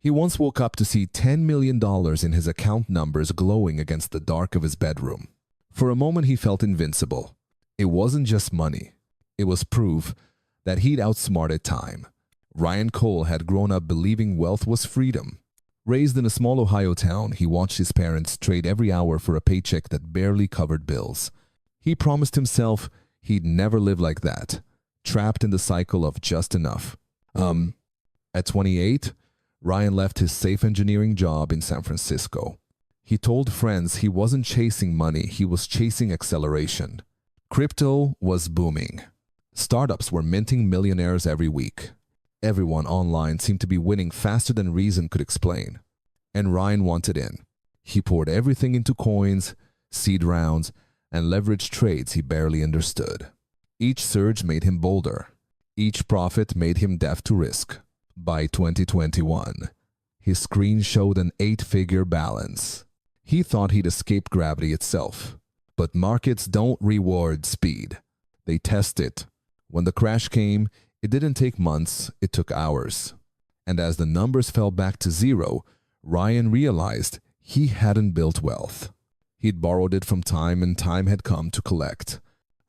He once woke up to see $10 million in his account numbers glowing against the dark of his bedroom. For a moment he felt invincible. It wasn't just money. It was proof that he'd outsmarted time. Ryan Cole had grown up believing wealth was freedom. Raised in a small Ohio town, he watched his parents trade every hour for a paycheck that barely covered bills. He promised himself he'd never live like that, trapped in the cycle of just enough. At 28, Ryan left his safe engineering job in San Francisco. He told friends he wasn't chasing money, he was chasing acceleration. Crypto was booming. Startups were minting millionaires every week. Everyone online seemed to be winning faster than reason could explain. And Ryan wanted in. He poured everything into coins, seed rounds, and leveraged trades he barely understood. Each surge made him bolder. Each profit made him deaf to risk. By 2021, his screen showed an 8-figure balance. He thought he'd escaped gravity itself. But markets don't reward speed. They test it. When the crash came, it didn't take months, it took hours. And as the numbers fell back to zero, Ryan realized he hadn't built wealth. He'd borrowed it from time, and time had come to collect.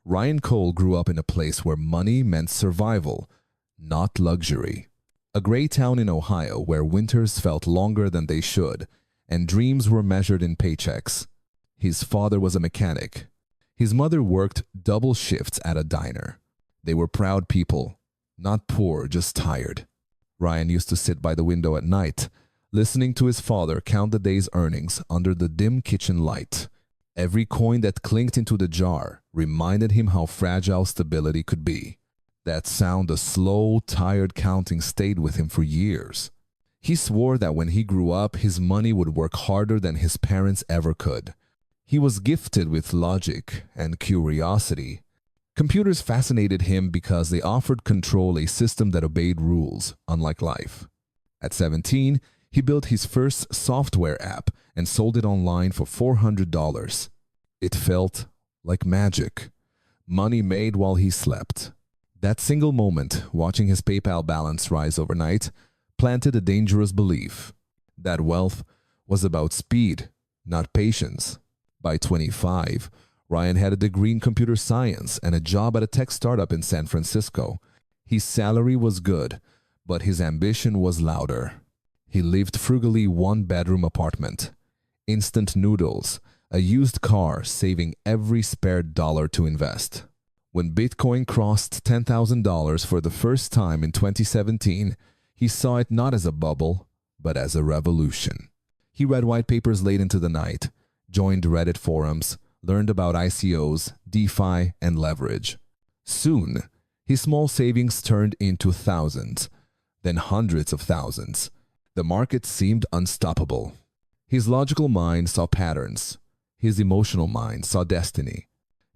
Ryan Cole grew up in a place where money meant survival, not luxury. A gray town in Ohio where winters felt longer than they should, and dreams were measured in paychecks. His father was a mechanic. His mother worked double shifts at a diner. They were proud people, not poor, just tired. Ryan used to sit by the window at night, listening to his father count the day's earnings under the dim kitchen light. Every coin that clinked into the jar reminded him how fragile stability could be. That sound of slow, tired counting stayed with him for years. He swore that when he grew up, his money would work harder than his parents ever could. He was gifted with logic and curiosity. Computers fascinated him because they offered control, a system that obeyed rules, unlike life. At 17, he built his first software app and sold it online for $400. It felt like magic. Money made while he slept. That single moment, watching his PayPal balance rise overnight, planted a dangerous belief that wealth was about speed, not patience. By 25, Ryan had a degree in computer science and a job at a tech startup in San Francisco. His salary was good, but his ambition was louder. He lived frugally, one-bedroom apartment, instant noodles, a used car, saving every spare dollar to invest. When Bitcoin crossed $10,000 for the first time in 2017, he saw it not as a bubble, but as a revolution. He read white papers late into the night, joined Reddit forums, learned about ICOs, DeFi, and leverage. Soon, his small savings turned into thousands, then hundreds of thousands. The market seemed unstoppable. His logical mind saw patterns. His emotional mind saw destiny.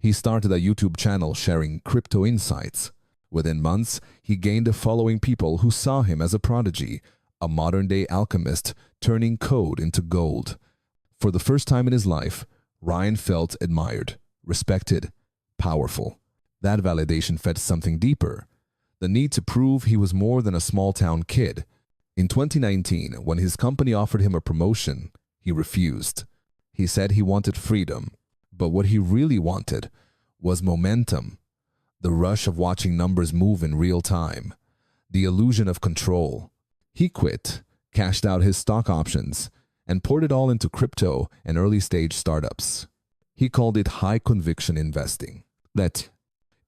He started a YouTube channel sharing crypto insights. Within months, he gained a following people who saw him as a prodigy, a modern-day alchemist turning code into gold. For the first time in his life, Ryan felt admired, respected, powerful. That validation fed something deeper, the need to prove he was more than a small-town kid. In 2019, when his company offered him a promotion, he refused. He said he wanted freedom, but what he really wanted was momentum, the rush of watching numbers move in real time, the illusion of control. He quit, cashed out his stock options, and poured it all into crypto and early-stage startups. He called it high-conviction investing. That,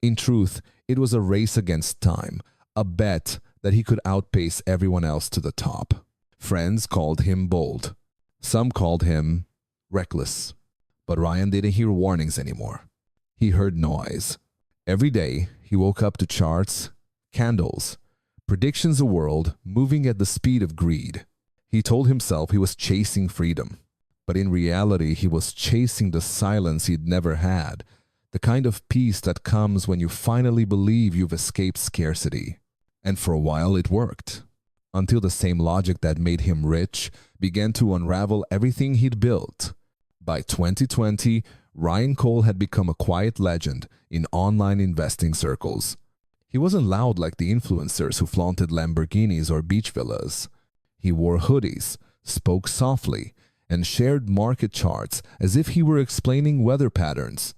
in truth, it was a race against time, a bet that he could outpace everyone else to the top. Friends called him bold. Some called him reckless. But Ryan didn't hear warnings anymore. He heard noise. Every day, he woke up to charts, candles, predictions of a world moving at the speed of greed. He told himself he was chasing freedom, but in reality, he was chasing the silence he'd never had, the kind of peace that comes when you finally believe you've escaped scarcity. And for a while, it worked, until the same logic that made him rich began to unravel everything he'd built. By 2020, Ryan Cole had become a quiet legend in online investing circles. He wasn't loud like the influencers who flaunted Lamborghinis or beach villas. He wore hoodies, spoke softly, and shared market charts as if he were explaining weather patterns.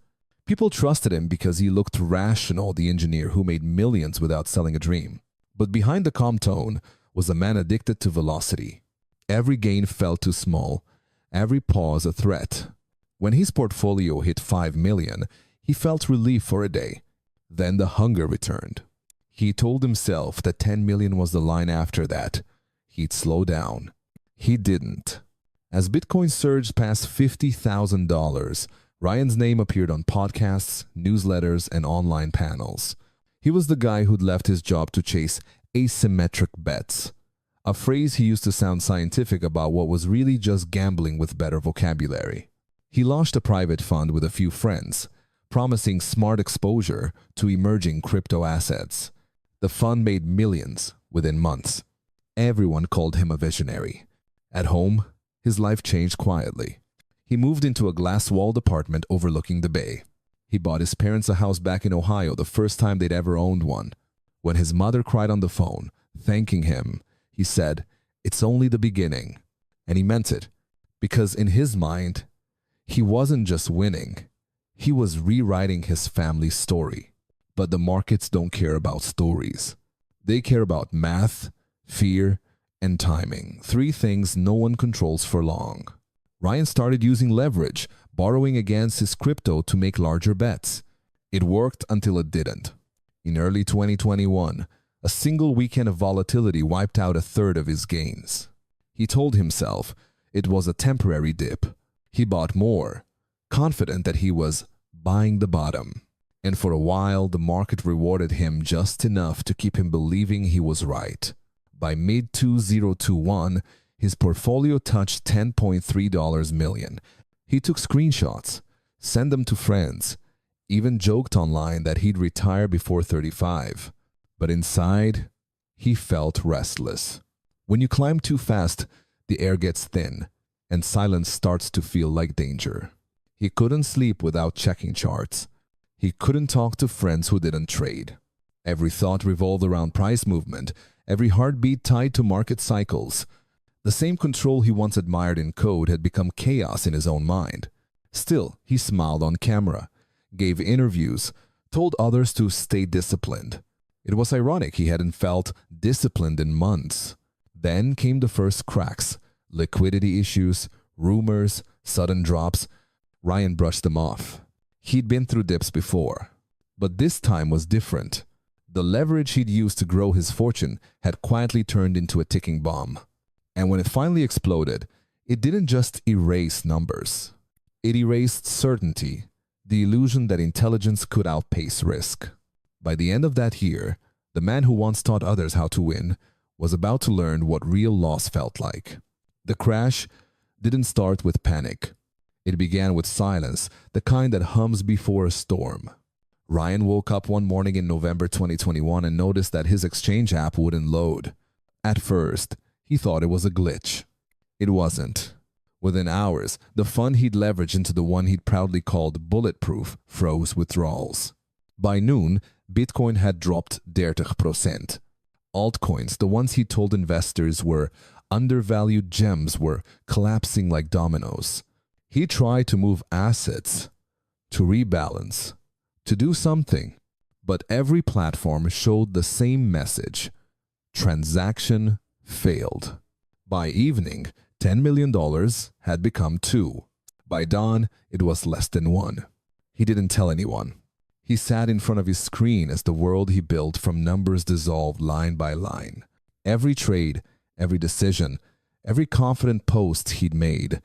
People trusted him because he looked rational, the engineer who made millions without selling a dream. But behind the calm tone was a man addicted to velocity. Every gain felt too small, every pause a threat. When his portfolio hit 5 million, he felt relief for a day. Then the hunger returned. He told himself that 10 million was the line after that. He'd slow down. He didn't. As Bitcoin surged past $50,000, Ryan's name appeared on podcasts, newsletters, and online panels. He was the guy who'd left his job to chase asymmetric bets, a phrase he used to sound scientific about what was really just gambling with better vocabulary. He launched a private fund with a few friends, promising smart exposure to emerging crypto assets. The fund made millions within months. Everyone called him a visionary. At home, his life changed quietly. He moved into a glass-walled apartment overlooking the bay. He bought his parents a house back in Ohio the first time they'd ever owned one. When his mother cried on the phone, thanking him, he said, "It's only the beginning." And he meant it, because in his mind, he wasn't just winning. He was rewriting his family's story. But the markets don't care about stories. They care about math, fear, and timing. 3 things no one controls for long. Ryan started using leverage, borrowing against his crypto to make larger bets. It worked until it didn't. In early 2021, a single weekend of volatility wiped out a third of his gains. He told himself it was a temporary dip. He bought more, confident that he was buying the bottom. And for a while, the market rewarded him just enough to keep him believing he was right. By mid-2021, his portfolio touched $10.3 million. He took screenshots, sent them to friends, even joked online that he'd retire before 35. But inside, he felt restless. When you climb too fast, the air gets thin, and silence starts to feel like danger. He couldn't sleep without checking charts. He couldn't talk to friends who didn't trade. Every thought revolved around price movement, every heartbeat tied to market cycles. The same control he once admired in code had become chaos in his own mind. Still, he smiled on camera, gave interviews, told others to stay disciplined. It was ironic he hadn't felt disciplined in months. Then came the first cracks, liquidity issues, rumors, sudden drops. Ryan brushed them off. He'd been through dips before, but this time was different. The leverage he'd used to grow his fortune had quietly turned into a ticking bomb. And when it finally exploded, it didn't just erase numbers. It erased certainty, the illusion that intelligence could outpace risk. By the end of that year, the man who once taught others how to win was about to learn what real loss felt like. The crash didn't start with panic. It began with silence, the kind that hums before a storm. Ryan woke up one morning in November 2021 and noticed that his exchange app wouldn't load. At first, he thought it was a glitch. It wasn't. Within hours, the fund he'd leveraged into the one he'd proudly called bulletproof froze withdrawals. By noon, Bitcoin had dropped 30%. Altcoins, the ones he told investors were undervalued gems, were collapsing like dominoes. He tried to move assets, to rebalance, to do something, but every platform showed the same message. Transaction failed. By evening, $10 million had become 2. By dawn, it was less than 1. He didn't tell anyone. He sat in front of his screen as the world he built from numbers dissolved line by line. Every trade, every decision, every confident post he'd made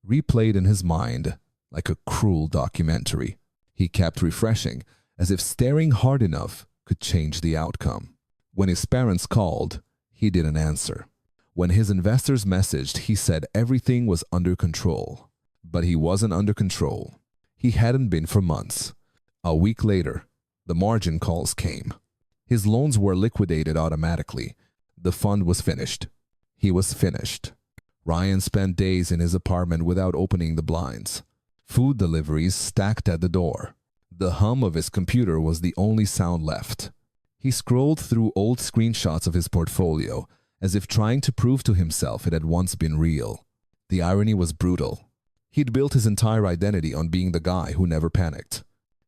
replayed in his mind like a cruel documentary. He kept refreshing, as if staring hard enough could change the outcome. When his parents called, he didn't answer. When his investors messaged, he said everything was under control. But he wasn't under control. He hadn't been for months. A week later, the margin calls came. His loans were liquidated automatically. The fund was finished. He was finished. Ryan spent days in his apartment without opening the blinds. Food deliveries stacked at the door. The hum of his computer was the only sound left. He scrolled through old screenshots of his portfolio, as if trying to prove to himself it had once been real. The irony was brutal. He'd built his entire identity on being the guy who never panicked.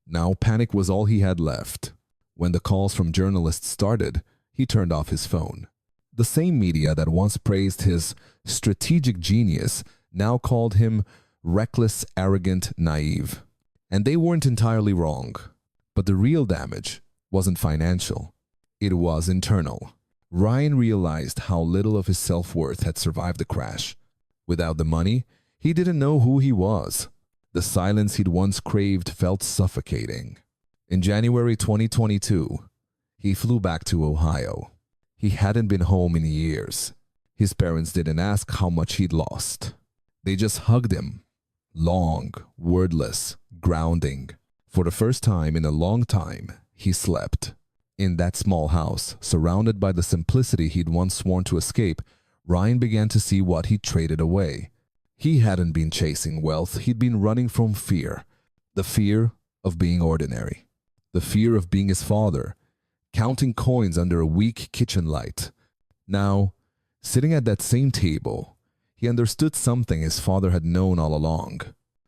Now panic was all he had left. When the calls from journalists started, he turned off his phone. The same media that once praised his strategic genius now called him reckless, arrogant, naive. And they weren't entirely wrong. But the real damage wasn't financial. It was internal. Ryan realized how little of his self-worth had survived the crash. Without the money, he didn't know who he was. The silence he'd once craved felt suffocating. In January 2022, he flew back to Ohio. He hadn't been home in years. His parents didn't ask how much he'd lost. They just hugged him. Long, wordless, grounding. For the first time in a long time, he slept. In that small house, surrounded by the simplicity he'd once sworn to escape, Ryan began to see what he'd traded away. He hadn't been chasing wealth, he'd been running from fear. The fear of being ordinary. The fear of being his father, counting coins under a weak kitchen light. Now, sitting at that same table, he understood something his father had known all along.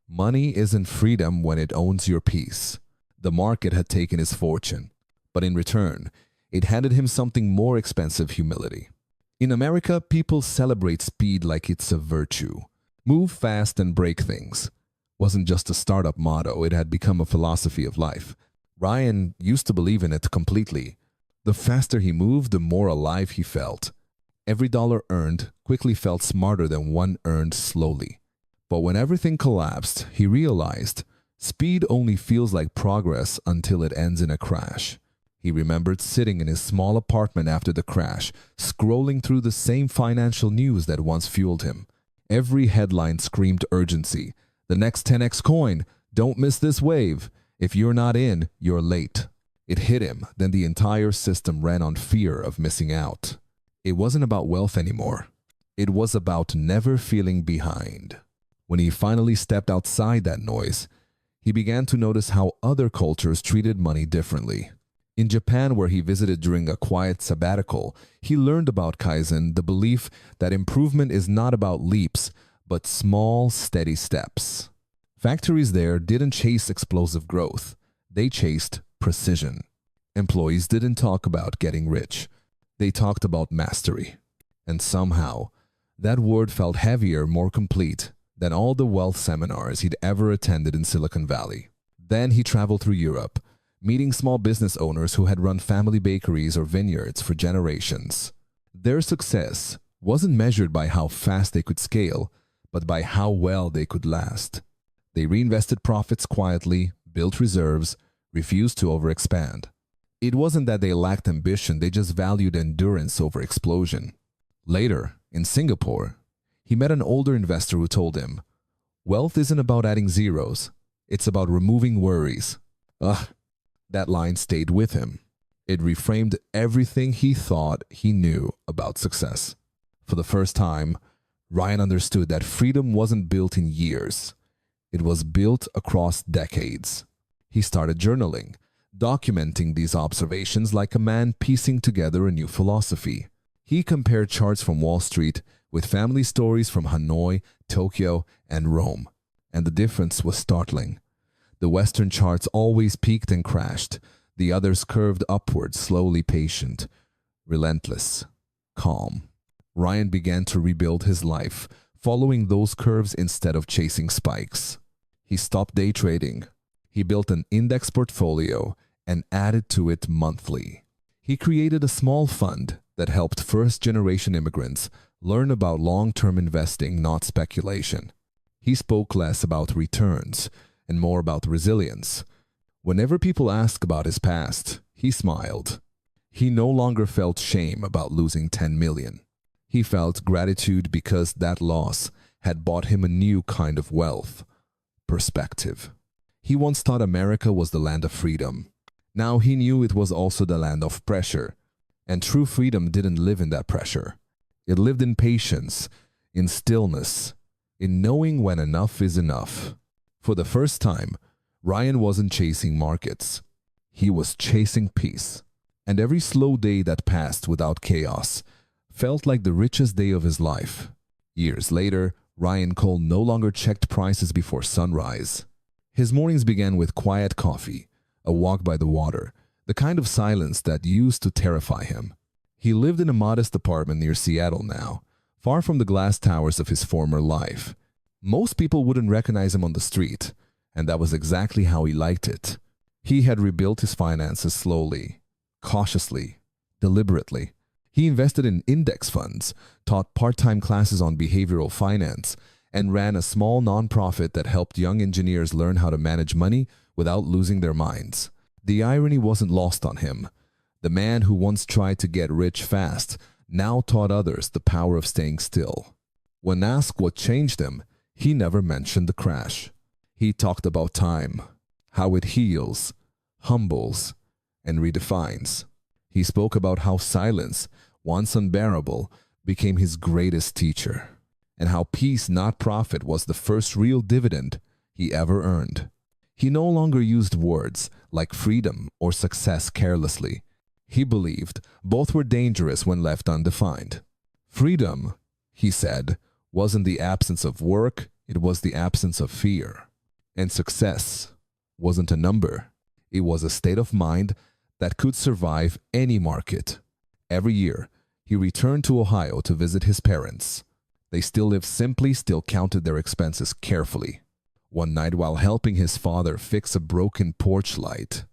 Money isn't freedom when it owns your peace. The market had taken his fortune, but in return, it handed him something more expensive: humility. In America, people celebrate speed like it's a virtue. Move fast and break things wasn't just a startup motto, it had become a philosophy of life. Ryan used to believe in it completely. The faster he moved, the more alive he felt. Every dollar earned quickly felt smarter than one earned slowly. But when everything collapsed, he realized speed only feels like progress until it ends in a crash. He remembered sitting in his small apartment after the crash, scrolling through the same financial news that once fueled him. Every headline screamed urgency. The next 10x coin, don't miss this wave. If you're not in, you're late. It hit him, then the entire system ran on fear of missing out. It wasn't about wealth anymore. It was about never feeling behind. When he finally stepped outside that noise, he began to notice how other cultures treated money differently. In Japan, where he visited during a quiet sabbatical, he learned about Kaizen, the belief that improvement is not about leaps, but small, steady steps. Factories there didn't chase explosive growth. They chased precision. Employees didn't talk about getting rich. They talked about mastery. And somehow, that word felt heavier, more complete than all the wealth seminars he'd ever attended in Silicon Valley. Then he traveled through Europe, meeting small business owners who had run family bakeries or vineyards for generations. Their success wasn't measured by how fast they could scale, but by how well they could last. They reinvested profits quietly, built reserves, refused to overexpand. It wasn't that they lacked ambition, they just valued endurance over explosion. Later, in Singapore, he met an older investor who told him, "Wealth isn't about adding zeros, it's about removing worries." That line stayed with him. It reframed everything he thought he knew about success. For the first time, Ryan understood that freedom wasn't built in years. It was built across decades. He started journaling, documenting these observations like a man piecing together a new philosophy. He compared charts from Wall Street with family stories from Hanoi, Tokyo, and Rome, and the difference was startling. The Western charts always peaked and crashed. The others curved upward, slowly, patient, relentless, calm. Ryan began to rebuild his life, following those curves instead of chasing spikes. He stopped day trading. He built an index portfolio and added to it monthly. He created a small fund that helped first-generation immigrants learn about long-term investing, not speculation. He spoke less about returns and more about resilience. Whenever people asked about his past, he smiled. He no longer felt shame about losing 10 million. He felt gratitude because that loss had bought him a new kind of wealth, perspective. He once thought America was the land of freedom. Now he knew it was also the land of pressure. And true freedom didn't live in that pressure. It lived in patience, in stillness, in knowing when enough is enough. For the first time, Ryan wasn't chasing markets. He was chasing peace. And every slow day that passed without chaos felt like the richest day of his life. Years later, Ryan Cole no longer checked prices before sunrise. His mornings began with quiet coffee, a walk by the water, the kind of silence that used to terrify him. He lived in a modest apartment near Seattle now, far from the glass towers of his former life. Most people wouldn't recognize him on the street, and that was exactly how he liked it. He had rebuilt his finances slowly, cautiously, deliberately. He invested in index funds, taught part-time classes on behavioral finance, and ran a small nonprofit that helped young engineers learn how to manage money without losing their minds. The irony wasn't lost on him. The man who once tried to get rich fast now taught others the power of staying still. When asked what changed him, he never mentioned the crash. He talked about time, how it heals, humbles, and redefines. He spoke about how silence, once unbearable, became his greatest teacher, and how peace, not profit, was the first real dividend he ever earned. He no longer used words like freedom or success carelessly. He believed both were dangerous when left undefined. Freedom, he said, wasn't the absence of work, it was the absence of fear. And success wasn't a number, it was a state of mind that could survive any market. Every year, he returned to Ohio to visit his parents. They still lived simply, still counted their expenses carefully. One night, while helping his father fix a broken porch light,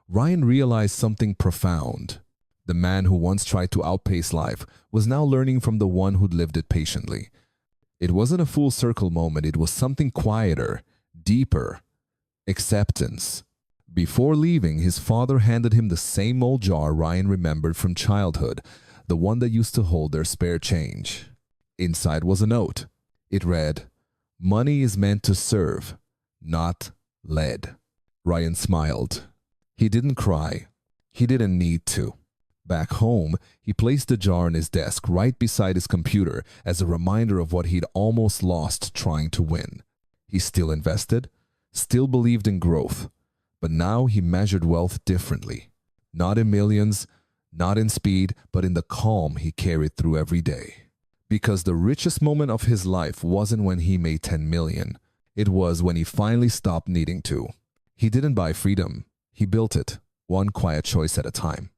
Ryan realized something profound. The man who once tried to outpace life was now learning from the one who'd lived it patiently. It wasn't a full circle moment, it was something quieter, deeper. Acceptance. Before leaving, his father handed him the same old jar Ryan remembered from childhood, the one that used to hold their spare change. Inside was a note. It read, "Money is meant to serve, not lead." Ryan smiled. He didn't cry. He didn't need to. Back home, he placed the jar on his desk right beside his computer as a reminder of what he'd almost lost trying to win. He still invested, still believed in growth, but now he measured wealth differently. Not in millions, not in speed, but in the calm he carried through every day. Because the richest moment of his life wasn't when he made 10 million. It was when he finally stopped needing to. He didn't buy freedom. He built it, one quiet choice at a time.